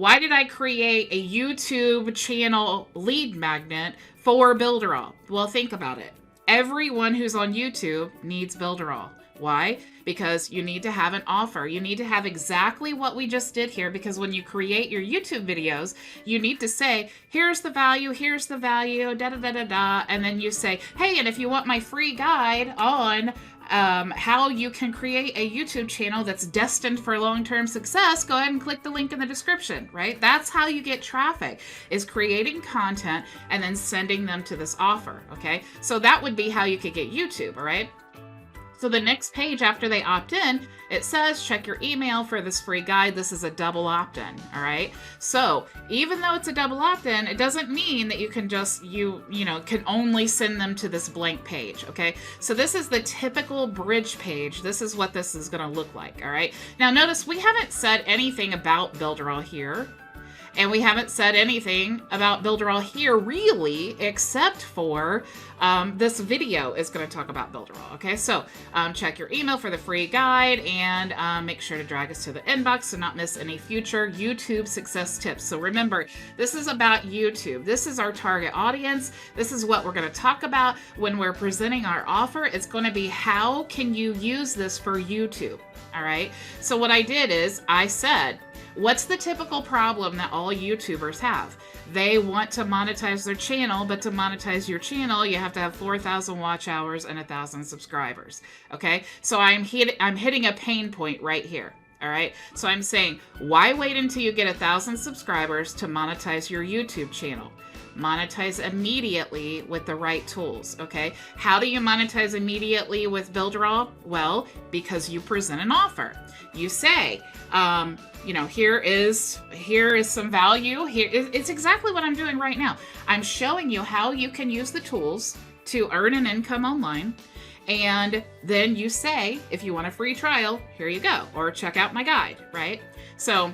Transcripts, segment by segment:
why did I create a YouTube channel lead magnet for Builderall? Well, think about it. Everyone who's on YouTube needs Builderall. Why? Because you need to have an offer. You need to have exactly what we just did here, because when you create your YouTube videos, you need to say, here's the value, da da da da da, and then you say, hey, and if you want my free guide on how you can create a YouTube channel that's destined for long-term success, go ahead and click the link in the description, right? That's how you get traffic, is creating content and then sending them to this offer, okay? So that would be how you could get YouTube, all right? So the next page after they opt in, it says, check your email for this free guide. This is a double opt-in, all right? So even though it's a double opt-in, it doesn't mean that you can just, can only send them to this blank page, okay? So this is the typical bridge page. This is what this is gonna look like, all right? Now notice we haven't said anything about Builderall here. And we haven't said anything about Builderall here, really, except for this video is going to talk about Builderall. Okay, so check your email for the free guide, and make sure to drag us to the inbox to not miss any future YouTube success tips. So remember, this is about YouTube. This is our target audience. This is what we're going to talk about when we're presenting our offer. It's going to be, how can you use this for YouTube? All right, so what I did is I said, what's the typical problem that all YouTubers have? They want to monetize their channel, but to monetize your channel, you have to have 4,000 watch hours and 1,000 subscribers. Okay, so I'm hitting a pain point right here. All right, so I'm saying, why wait until you get 1,000 subscribers to monetize your YouTube channel? Monetize immediately with the right tools, okay? How do you monetize immediately with Builderall? Well, because you present an offer. You say, here is some value. It's exactly what I'm doing right now. I'm showing you how you can use the tools to earn an income online. And then you say, if you want a free trial, here you go, or check out my guide, right? So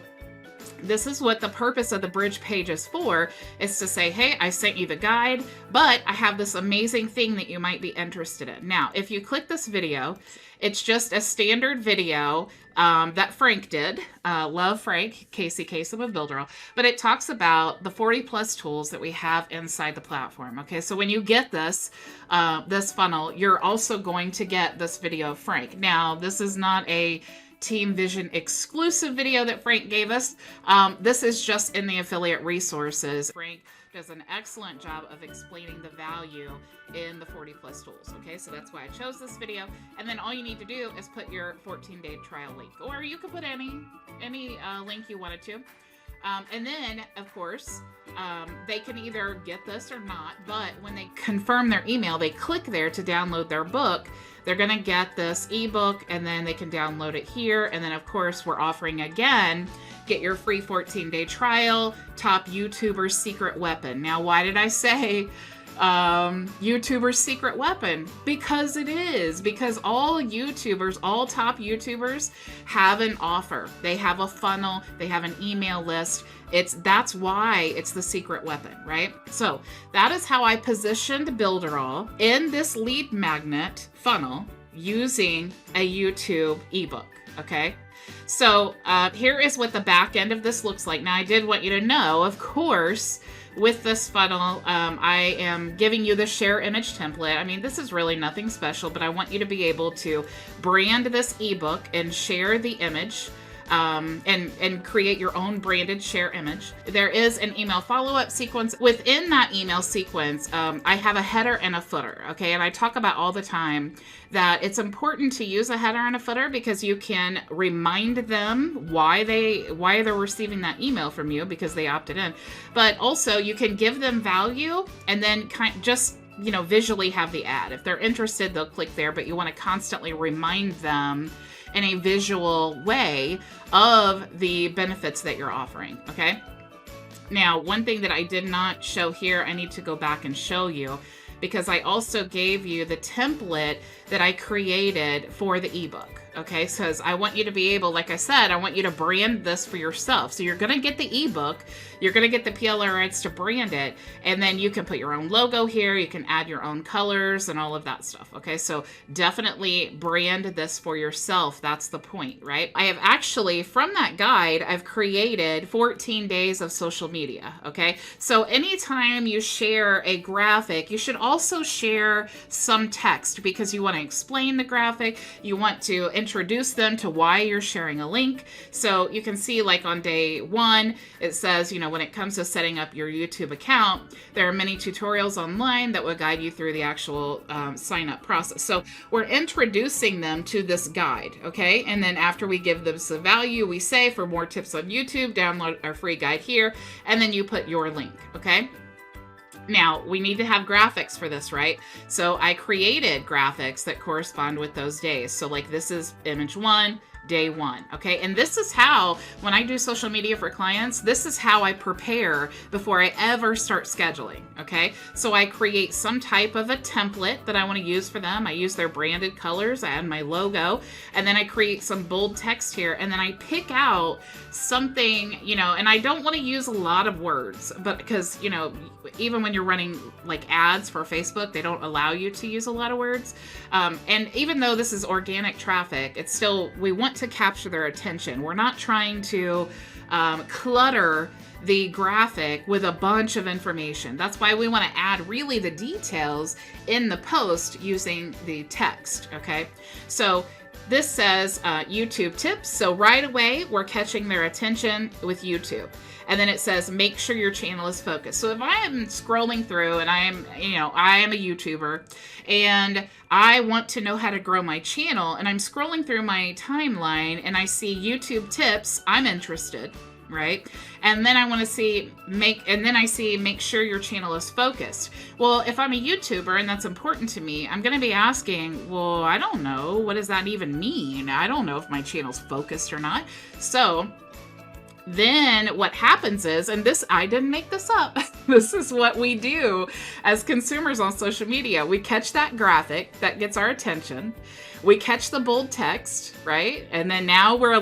this is what the purpose of the bridge page is for, is to say, hey, I sent you the guide, but I have this amazing thing that you might be interested in. Now, if you click this video, it's just a standard video that Frank did. Love Frank, Casey Kasem of Builderall. But it talks about the 40 plus tools that we have inside the platform. Okay, so when you get this, this funnel, you're also going to get this video of Frank. Now, this is not a Team Vision exclusive video that Frank gave us. This is just in the affiliate resources. Frank does an excellent job of explaining the value in the 40 plus tools. Okay, so that's why I chose this video. And then all you need to do is put your 14-day trial link, or you could put any link you wanted to. And then, of course, they can either get this or not, but when they confirm their email, they click there to download their book. They're going to get this ebook, and then they can download it here. And then, of course, we're offering again, get your free 14-day trial, top YouTuber's secret weapon. Now, why did I say YouTuber's secret weapon? Because it is. Because all YouTubers, all top YouTubers have an offer. They have a funnel. They have an email list. That's why it's the secret weapon, right? So that is how I positioned Builderall in this lead magnet funnel using a YouTube ebook. Okay. So here is what the back end of this looks like. Now, I did want you to know, of course, with this funnel, I am giving you the share image template. I mean, this is really nothing special, but I want you to be able to brand this ebook and share the image. And create your own branded share image. There is an email follow-up sequence. Within that email sequence, I have a header and a footer, okay? And I talk about all the time that it's important to use a header and a footer because you can remind them why they're receiving that email from you, because they opted in. But also you can give them value and then visually have the ad. If they're interested, they'll click there, but you want to constantly remind them in a visual way of the benefits that you're offering, okay? Now, one thing that I did not show here, I need to go back and show you, because I also gave you the template that I created for the ebook, okay? Because I want you to be able, like I said, I want you to brand this for yourself. So you're going to get the ebook, you're going to get the PLR rights to brand it, and then you can put your own logo here, you can add your own colors and all of that stuff, okay? So definitely brand this for yourself. That's the point, right? I have actually, from that guide, I've created 14 days of social media, okay? So anytime you share a graphic, you should also share some text, because you want to explain the graphic, you want to introduce them to why you're sharing a link. So you can see, like on day 1, it says, you know, when it comes to setting up your YouTube account, there are many tutorials online that will guide you through the actual sign up process. So we're introducing them to this guide, okay? And then after we give them some value, we say, for more tips on YouTube, download our free guide here, and then you put your link, okay? Now, we need to have graphics for this, right? So I created graphics that correspond with those days. So like this is image 1, day 1, okay? And this is how, when I do social media for clients, this is how I prepare before I ever start scheduling, okay? So I create some type of a template that I want to use for them. I use their branded colors, I add my logo, and then I create some bold text here, and then I pick out something, you know, and I don't want to use a lot of words, but because, you know, even when you're running like ads for Facebook, they don't allow you to use a lot of words. And even though this is organic traffic, it's still, we want to capture their attention. We're not trying to clutter the graphic with a bunch of information. That's why we want to add really the details in the post using the text, okay? So this says YouTube tips. So right away, we're catching their attention with YouTube. And then it says, make sure your channel is focused. So if I am scrolling through and I am a YouTuber and I want to know how to grow my channel, and I'm scrolling through my timeline and I see YouTube tips, I'm interested, right? And then I want to see, make sure your channel is focused. Well, if I'm a YouTuber and that's important to me, I'm going to be asking, well, I don't know. What does that even mean? I don't know if my channel's focused or not. So then what happens is, and this, I didn't make this up, this is what we do as consumers on social media. We catch that graphic that gets our attention. We catch the bold text, right? And then now we're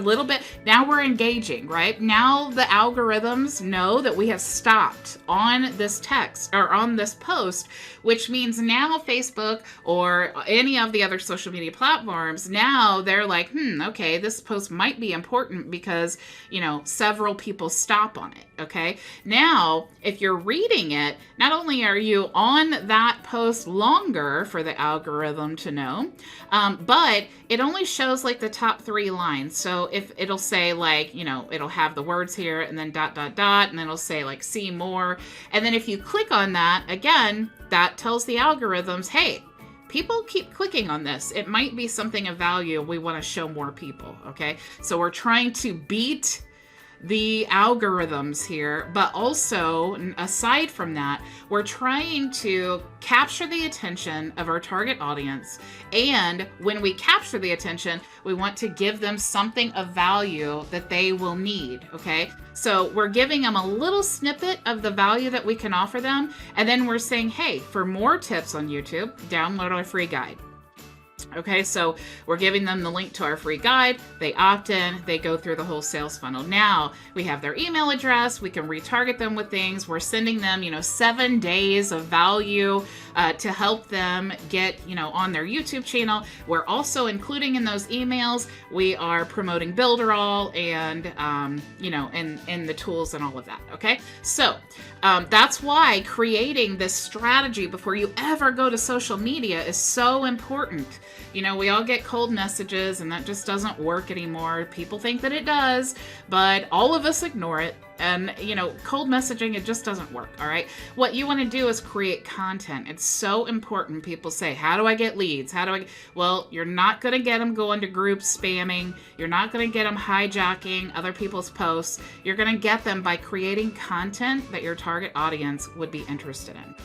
engaging, right? Now the algorithms know that we have stopped on this text or on this post, which means now Facebook or any of the other social media platforms, now they're like, okay, this post might be important because, you know, several people stop on it, okay? Now, if you're reading it, not only are you on that post longer for the algorithm to know, but it only shows like the top 3 lines. So if it'll say like, you know, it'll have the words here and then ... and then it'll say like see more. And then if you click on that, again, that tells the algorithms, hey, people keep clicking on this. It might be something of value. We want to show more people, okay? So we're trying to beat the algorithms here, but also aside from that, we're trying to capture the attention of our target audience. And when we capture the attention, we want to give them something of value that they will need, okay? So we're giving them a little snippet of the value that we can offer them. And then we're saying, hey, for more tips on YouTube, download our free guide. Okay, so we're giving them the link to our free guide. They opt in, they go through the whole sales funnel. Now we have their email address, we can retarget them with things. We're sending them, 7 days of value to help them get, on their YouTube channel. We're also including in those emails, we are promoting Builderall and, and the tools and all of that. Okay, so that's why creating this strategy before you ever go to social media is so important. We all get cold messages and that just doesn't work anymore. People think that it does, but all of us ignore it. And, cold messaging, it just doesn't work, all right? What you want to do is create content. It's so important. People say, how do I get leads? Well, you're not going to get them going to groups spamming. You're not going to get them hijacking other people's posts. You're going to get them by creating content that your target audience would be interested in.